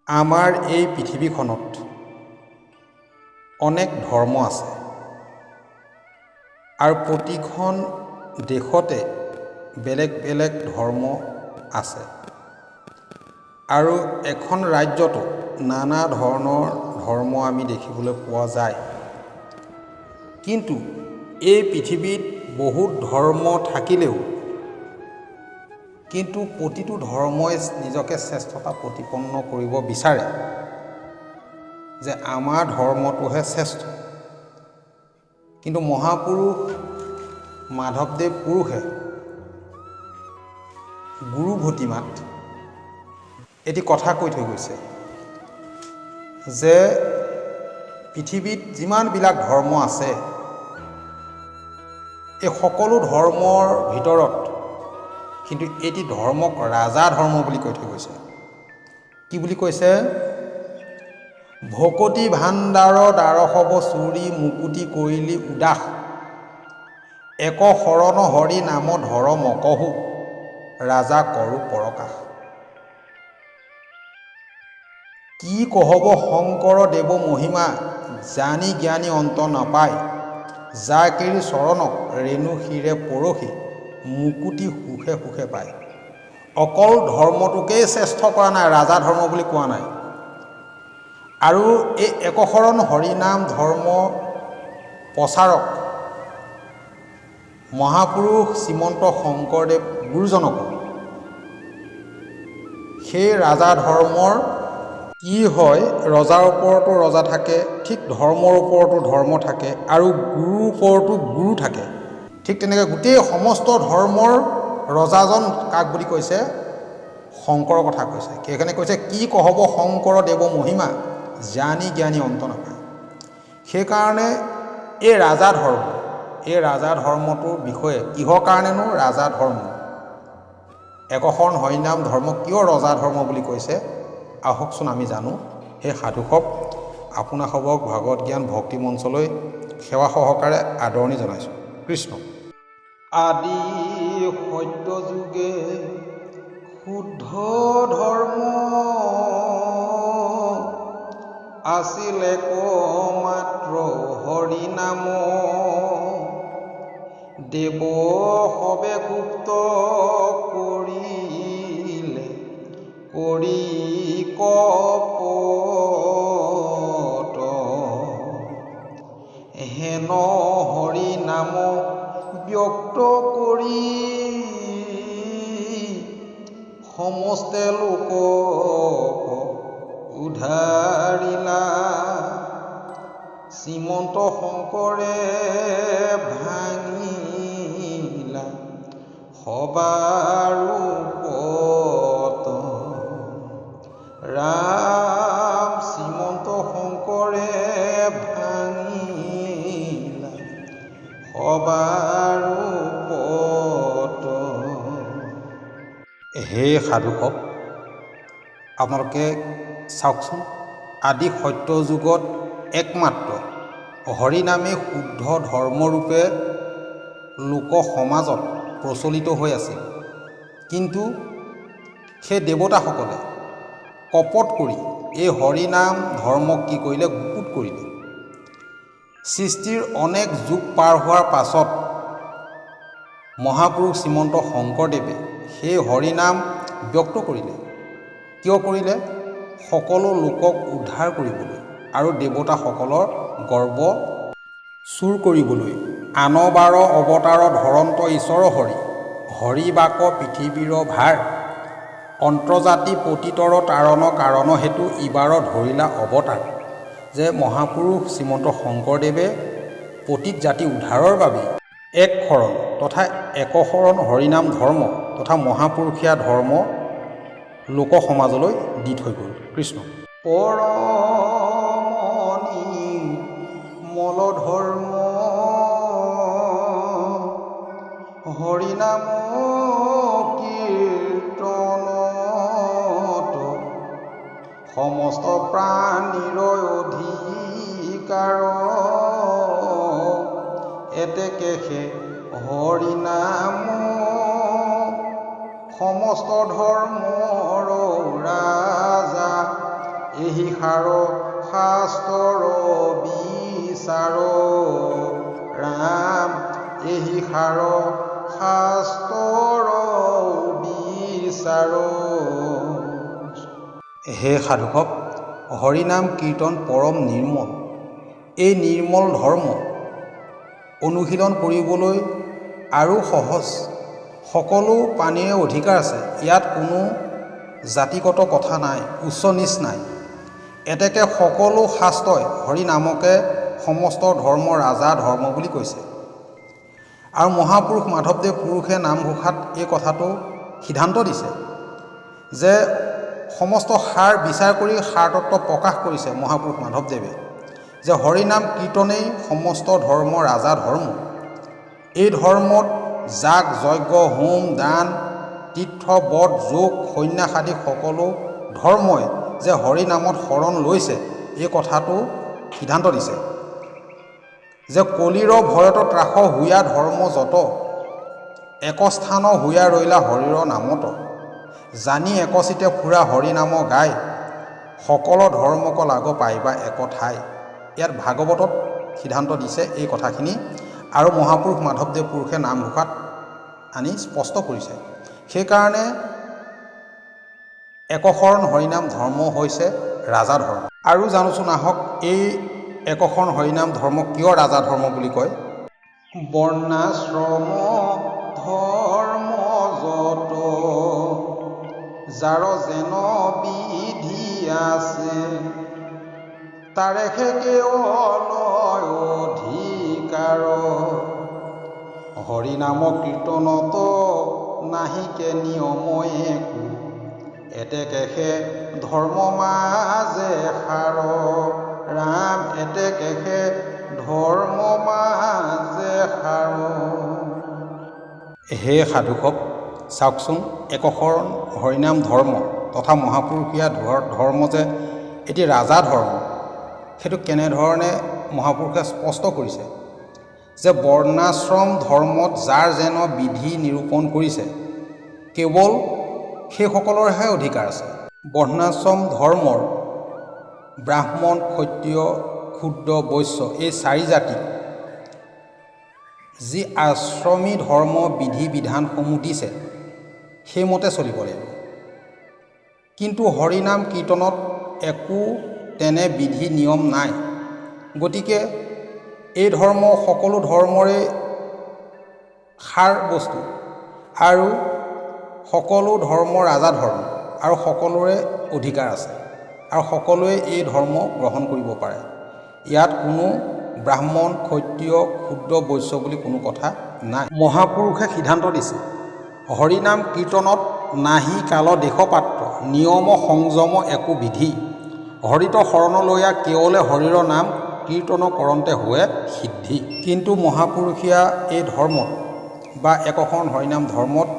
আমাৰ এই পৃথিৱীখনত অনেক ধৰ্ম আছে আৰু প্ৰতিখন দেশতে বেলেগ বেলেগ ধৰ্ম আছে আৰু এখন ৰাজ্যতো নানা ধৰণৰ ধৰ্ম আমি দেখিবলৈ পোৱা যায়। কিন্তু এই পৃথিৱীত বহুত ধৰ্ম থাকিলেও কিন্তু প্ৰতিটো ধৰ্মই নিজকে শ্ৰেষ্ঠতা প্ৰতিপন্ন কৰিব বিচাৰে যে আমাৰ ধৰ্মটোহে শ্ৰেষ্ঠ। কিন্তু মহাপুৰুষ মাধৱদেৱ পুৰুষে গুৰু ভতিমাত এটি কথা কৈ থৈ গৈছে যে পৃথিৱীত যিমানবিলাক ধৰ্ম আছে এই সকলো ধৰ্মৰ ভিতৰত কিন্তু এটি ধৰ্মক ৰাজা ধৰ্ম বুলি কৈ থৈ গৈছে। কি বুলি কৈছে? ভকতি ভাণ্ডাৰ দ্বাৰশৱ চুৰি মুকুতি কৰিলি উদাস এক শৰণ হৰি নাম ধৰ মকহু ৰাজা কৰো পৰকাশ। কি কহব শংকৰ দেৱ মহিমা জানি জ্ঞানী অন্ত নাপায় যা কেৰি চৰণক ৰেণু শিৰে পৰহি মুকুতি সুখে সুখে পায়। অকল ধৰ্মটোকেই শ্ৰেষ্ঠ কৰা নাই, ৰাজা ধৰ্ম বুলি কোৱা নাই। আৰু এই একশৰণ হৰিনাম ধৰ্ম প্ৰচাৰক মহাপুৰুষ শ্ৰীমন্ত শংকৰদেৱ গুৰুজনকো সেই ৰাজা ধৰ্মৰ কি হয়, ৰজাৰ ওপৰতো ৰজা থাকে, ঠিক ধৰ্মৰ ওপৰতো ধৰ্ম থাকে আৰু গুৰুৰ ওপৰতো গুৰু থাকে। ঠিক তেনেকৈ গোটেই সমস্ত ধৰ্মৰ ৰজাজন কাক বুলি কৈছে? শংকৰৰ কথা কৈছে। সেইকাৰণে কৈছে কি কহব শংকৰ দেৱ মহিমা জানি জ্ঞানী অন্ত নাপায়। সেইকাৰণে এই ৰাজা ধৰ্মটোৰ বিষয়ে কিহৰ কাৰণেনো ৰাজা ধৰ্ম, একশৰণ হৰিনাম ধৰ্ম কিয় ৰজা ধৰ্ম বুলি কৈছে আহকচোন আমি জানো। সেই সাধুসৱ আপোনাসৱক ভাগৱত জ্ঞান ভক্তি মঞ্চলৈ সেৱা সহকাৰে আদৰণি জনাইছোঁ। কৃষ্ণ। আদি সত্য যুগে শুদ্ধ ধৰ্ম আছিল এক মাত্ৰ হৰি নাম দেৱ সবে গুপ্ত কৰিলে কৰি কপট হেন হৰি নাম ব্যক্ত কৰি সমস্তে লোকক উধাৰিলা। শ্ৰীমন্ত শংকৰে ভাঙিলা সবাৰ পত ৰাম। শ্ৰীমন্ত শংকৰে ভাঙিলা সবাৰ পত। হে সাধুসৱ, আপোনালোকে চাওকচোন, আদি সত্য যুগত একমাত্ৰ হৰিনামে শুদ্ধ ধৰ্মৰূপে লোক সমাজত প্ৰচলিত হৈ আছিল। কিন্তু সেই দেৱতাসকলে কপট কৰি এই হৰিনাম ধৰ্মক কি কৰিলে? গুপুত কৰিলে। সৃষ্টিৰ অনেক যুগ পাৰ হোৱাৰ পাছত মহাপুৰুষ শ্ৰীমন্ত শংকৰদেৱে সেই হৰিনাম ব্যক্ত কৰিলে। কিয় কৰিলে? সকলো লোকক উদ্ধাৰ কৰিবলৈ আৰু দেৱতাসকলৰ গৰ্ব চূৰ কৰিবলৈ। আন বাৰ অৱতাৰ ধৰন্ত ঈশ্বৰ হৰি হৰি বাক পৃথিৱীৰ ভাৰ অন্তৰ্জাতি পতিতৰ তাৰণ কাৰণ হেতু ইবাৰ ধৰিলা অৱতাৰ। যে মহাপুৰুষ শ্ৰীমন্ত শংকৰদেৱে পতিত জাতি উদ্ধাৰৰ বাবে এক শৰণ তথা একশৰণ হৰিনাম ধৰ্ম তথা মহাপুৰুষীয়া ধৰ্ম লোক সমাজলৈ দি থৈ গ'ল। কৃষ্ণ। পৰমনি মল ধৰ্ম হৰিনাম কীৰ্তনত সমস্ত প্ৰাণীৰ অধিকাৰ এতেকে সে হৰিনাম সমস্ত ধৰ্মৰ ৰাজা এহি সাৰ শাস্ত্ৰৰ বিচাৰ ৰাম এহি সাৰ শাস্ত্ৰৰ বিচাৰ। হে সাধুসক, হৰিনাম কীৰ্তন পৰম নিৰ্মল। এই নিৰ্মল ধৰ্ম অনুশীলন কৰিবলৈ আৰু সহজ। সকলো প্ৰাণীৰে অধিকাৰ আছে। ইয়াত কোনো জাতিগত কথা নাই, উচ্চ নীচ নাই। এতেকে সকলো শাস্ত্ৰই হৰিনামকে সমস্ত ধৰ্মৰ ৰাজা ধৰ্ম বুলি কৈছে। আৰু মহাপুৰুষ মাধৱদেৱ পুৰুষে নামঘোষাত এই কথাটো সিদ্ধান্ত দিছে যে সমস্ত সাৰ বিচাৰ কৰি সাৰতত্ত্ব প্ৰকাশ কৰিছে মহাপুৰুষ মাধৱদেৱে, যে হৰিনাম কীৰ্তনেই সমস্ত ধৰ্মৰ ৰাজা ধৰ্ম। এই ধৰ্মত যাগ যজ্ঞ হোম দান তীৰ্থ বধ যোগ সন্ন্যাস আদি সকলো ধৰ্মই যে হৰিনামত শৰণ লৈছে, এই কথাটো সিদ্ধান্ত দিছে যে কলিৰ ভয়ত ত্ৰাস হুয়া ধৰ্ম যত, একস্থান হুয়া ৰৈলা হৰিৰ নামত, জানি একচিতে ফুৰা হৰিনাম গাই, সকল ধৰ্মক লাগ পাইবা এক ঠাই। ইয়াত ভাগৱতত সিদ্ধান্ত দিছে এই কথাখিনি, আৰু মহাপুৰুষ মাধৱদেৱ পুৰুষে নামঘোষাত আনি স্পষ্ট কৰিছে। সেইকাৰণে একশৰণ হৰিনাম ধৰ্ম হৈছে ৰাজা ধৰ্ম। আৰু জানোচোন আহক, এই একশৰণ হৰিনাম ধৰ্ম কিয় ৰাজা ধৰ্ম বুলি কয়। বৰ্ণাশ্ৰম ধৰ্ম যত, যাৰ যেন বিধি আছে, তাৰে কেৱল অধিকাৰ, হৰিনাম কীৰ্তনত নাহিকে নিয়ম একো, এতেকেহে ধৰ্ম মাজে সাৰ ৰাম, এতেকেহে ধৰ্ম মাজে সাৰ। হে সাধুসক, চাওকচোন, একশৰণ হৰিনাম ধৰ্ম তথা মহাপুৰুষীয়া ধৰ্ম যে এটি ৰাজা ধৰ্ম, সেইটো কেনেধৰণে মহাপুৰুষে স্পষ্ট কৰিছে যে বৰ্ণাশ্ৰম ধৰ্মত যাৰ যেন বিধি নিৰূপণ কৰিছে, কেৱল সেইসকলৰহে অধিকাৰ আছে। বৰ্ণাশ্ৰম ধৰ্মৰ ব্ৰাহ্মণ ক্ষত্ৰিয় ক্ষুদ্ৰ বৈশ্য এই চাৰি জাতিক যি আশ্ৰমী ধৰ্ম বিধি বিধানসমূহ দিছে সেইমতে চলিব লাগিব। কিন্তু হৰিনাম কীৰ্তনত একো তেনে বিধি নিয়ম নাই। গতিকে এই ধৰ্ম সকলো ধৰ্মৰে সাৰ বস্তু, আৰু সকলো ধৰ্ম ৰাজা ধৰ্ম, আৰু সকলোৰে অধিকাৰ আছে, আৰু সকলোৱে এই ধৰ্ম গ্ৰহণ কৰিব পাৰে। ইয়াত কোনো ব্ৰাহ্মণ ক্ষত্ৰিয় ক্ষুদ্ৰ বৈশ্য বুলি কোনো কথা নাই। মহাপুৰুষে সিদ্ধান্ত দিছে হৰিনাম কীৰ্তনত নাহি কাল দেশ পাত্ৰ, নিয়ম সংযম একো বিধি, হৰিত শৰণ লৈয়া কেৱলে হৰিৰ নাম কীৰ্তন কৰন্তে হোৱে সিদ্ধি। কিন্তু মহাপুৰুষীয়া এই ধৰ্মত বা একশৰণ হৰিনাম ধৰ্মত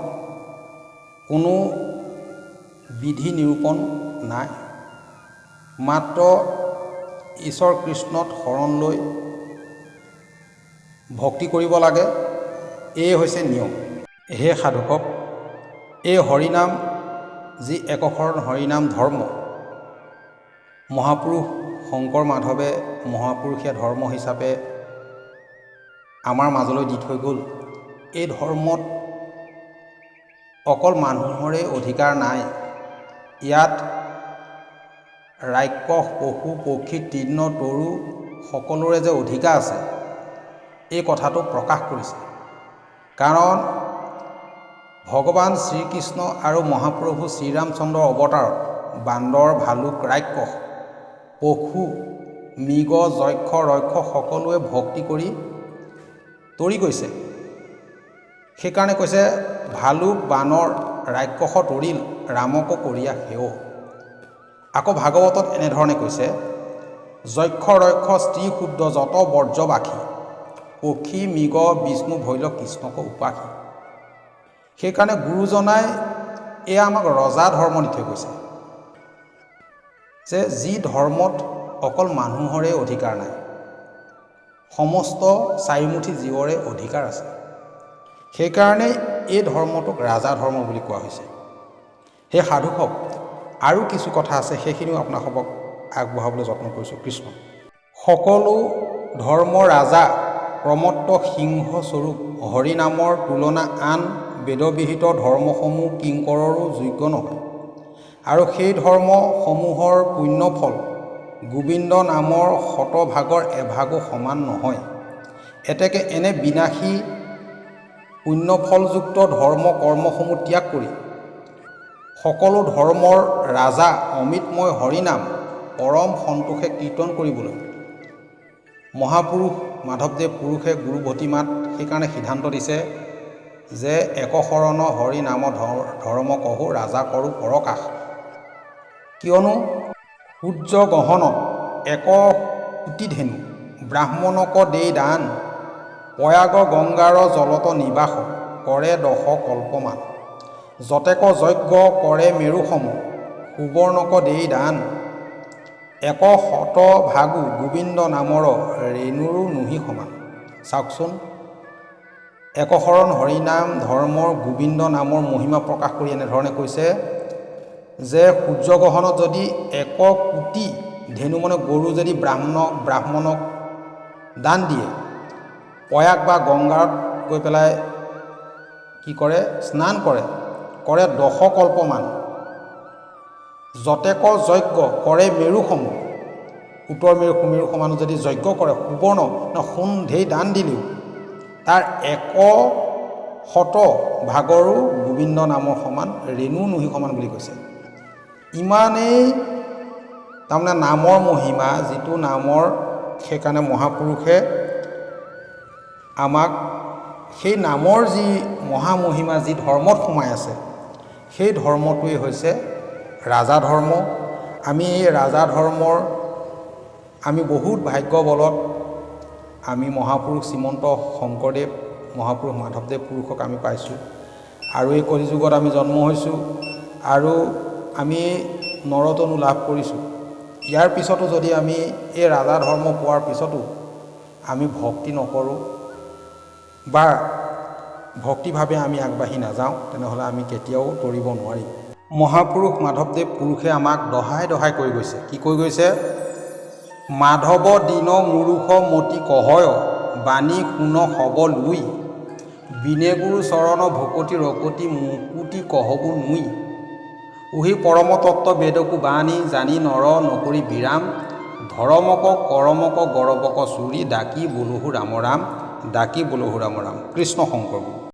কোনো বিধি নিৰূপণ নাই। মাত্ৰ ঈশ্বৰ কৃষ্ণত শৰণ লৈ ভক্তি কৰিব লাগে, এই হৈছে নিয়ম। হে সাধুসক, এই হৰিনাম যি একশৰণ হৰিনাম ধৰ্ম মহাপুৰুষ শংকৰ মাধৱে মহাপুৰুষীয়া ধৰ্ম হিচাপে আমাৰ মাজলৈ দি থৈ গ'ল, এই ধৰ্মত অকল মানুহৰে অধিকাৰ নাই। ইয়াত ৰাক্ষস পশু পক্ষী তৃণ তৰু সকলোৰে যে অধিকাৰ আছে, এই কথাটো প্ৰকাশ কৰিছে। কাৰণ ভগৱান শ্ৰীকৃষ্ণ আৰু মহাপ্ৰভু শ্ৰীৰামচন্দ্ৰৰ অৱতাৰত বান্দৰ ভালুক ৰাক্ষস পশু মৃগ যক্ষ ৰক্ষ সকলোৱে ভক্তি কৰি তৰি গৈছে। সেইকাৰণে কৈছে ভালুক বানৰ ৰাক্ষস তৰিল, ৰামক কৰিয়া সেৱ। আকৌ ভাগৱতত এনেধৰণে কৈছে যক্ষ ৰক্ষ স্ত্ৰী শুদ্ধ যত বৰ্জবাসী, পক্ষী মৃগ বিষ্ণু ভৈল কৃষ্ণক উপাসী। সেইকাৰণে গুৰুজনাই এয়া আমাক ৰজা ধৰ্ম দি থৈ গৈছে, যে যি ধৰ্মত অকল মানুহৰে অধিকাৰ নাই, সমস্ত চাৰিমুঠি জীৱৰে অধিকাৰ আছে। সেইকাৰণে এই ধৰ্মটোক ৰাজা ধৰ্ম বুলি কোৱা হৈছে। সেই সাধুসক আৰু কিছু কথা আছে, সেইখিনিও আপোনালোকক আগবঢ়াবলৈ যত্ন কৰিছোঁ। কৃষ্ণ। সকলো ধৰ্মৰ ৰাজা প্ৰমত্ত সিংহস্বৰূপ হৰিনামৰ তুলনা আন বেদবিহিত ধৰ্মসমূহ কিংকৰৰো যোগ্য নহয়, আৰু সেই ধৰ্মসমূহৰ পুণ্যফল গোবিন্দ নামৰ শতভাগৰ এভাগো সমান নহয়। এতেকে এনে বিনাশী পুণ্যফলযুক্ত ধৰ্ম কৰ্মসমূহ ত্যাগ কৰি সকলো ধৰ্মৰ ৰাজা অমৃতময় হৰিনাম পৰম সন্তোষে কীৰ্তন কৰিবলৈ মহাপুৰুষ মাধৱদেৱ পুৰুষে গুৰু ভতিমাত সেইকাৰণে সিদ্ধান্ত দিছে যে একশৰণ হৰি নাম ধৰ্ম কহো ৰাজা কৰোঁ পৰকাশ। কিয়নো সূৰ্য গহনত 1 কোটি ধেনু ব্ৰাহ্মণক দেই দান, প্ৰয়াগ গংগাৰ জলত নিবাস কৰে 10 কল্পমান, যতেক যজ্ঞ কৰে মেৰু সম সুবৰ্ণক দেই দান, 100 ভাগু গোবিন্দ নামৰ ৰেণুৰো নুহি সমান। চাওকচোন, একশৰণ হৰিনাম ধৰ্মৰ গোবিন্দ নামৰ মহিমা প্ৰকাশ কৰি এনেধৰণে কৈছে যে সূৰ্যগ্ৰহণত যদি 1 কোটি ধেনু মানে গৰু যদি ব্ৰাহ্মণক দান দিয়ে, প্ৰয়াগ বা গংগাত গৈ পেলাই কি কৰে, স্নান কৰে 10 কল্পমান, যতেক যজ্ঞ কৰে মেৰুসম, উত্তৰ মেৰু সুমেৰু সমান যদি যজ্ঞ কৰে, সুবৰ্ণ সোণ ঢেৰ দান দিলেও তাৰ 100 ভাগৰো গোবিন্দ নামৰ সমান ৰেণু নুহি সমান বুলি কৈছে। ইমানেই তাৰমানে নামৰ মহিমা, যিটো নামৰ সেইকাৰণে মহাপুৰুষে আমাক সেই নামৰ যি মহামহিমা যি ধৰ্মত সোমাই আছে, সেই ধৰ্মটোৱেই হৈছে ৰাজা ধৰ্ম। আমি এই ৰাজা ধৰ্মৰ আমি বহুত ভাগ্য বলত আমি মহাপুৰুষ শ্ৰীমন্ত শংকৰদেৱ মহাপুৰুষ মাধৱদেৱ পুৰুষক আমি পাইছোঁ, আৰু এই কলিযুগত আমি জন্ম হৈছোঁ, আৰু আমি নৰতনু লাভ কৰিছোঁ। ইয়াৰ পিছতো যদি আমি এই ৰাজা ধৰ্ম পোৱাৰ পিছতো আমি ভক্তি নকৰোঁ বা ভক্তিভাৱে আমি আগবাঢ়ি নাযাওঁ, তেনেহ'লে আমি কেতিয়াও তৰিব নোৱাৰিম। মহাপুৰুষ মাধৱদেৱ পুৰুষে আমাক দহাই দহাই কৈ গৈছে। কি কৈ গৈছে? মাধৱ দিন মুৰুষ মতি কহয়, বাণী শুন হব লুই, বিনে গুৰু চৰণ ভকতি ৰকতি মুকুতি কহবু নুই, উহি পৰম তত্ত্ব বেদকু বাণী জানি নৰ নকৰি বিৰাম, ধৰমক কৰমক গৰবক চুৰি ডাকি বোলহু ৰাম ৰাম, ডাকি বোলহু ৰাম ৰাম। কৃষ্ণ শংকৰ গুৰু।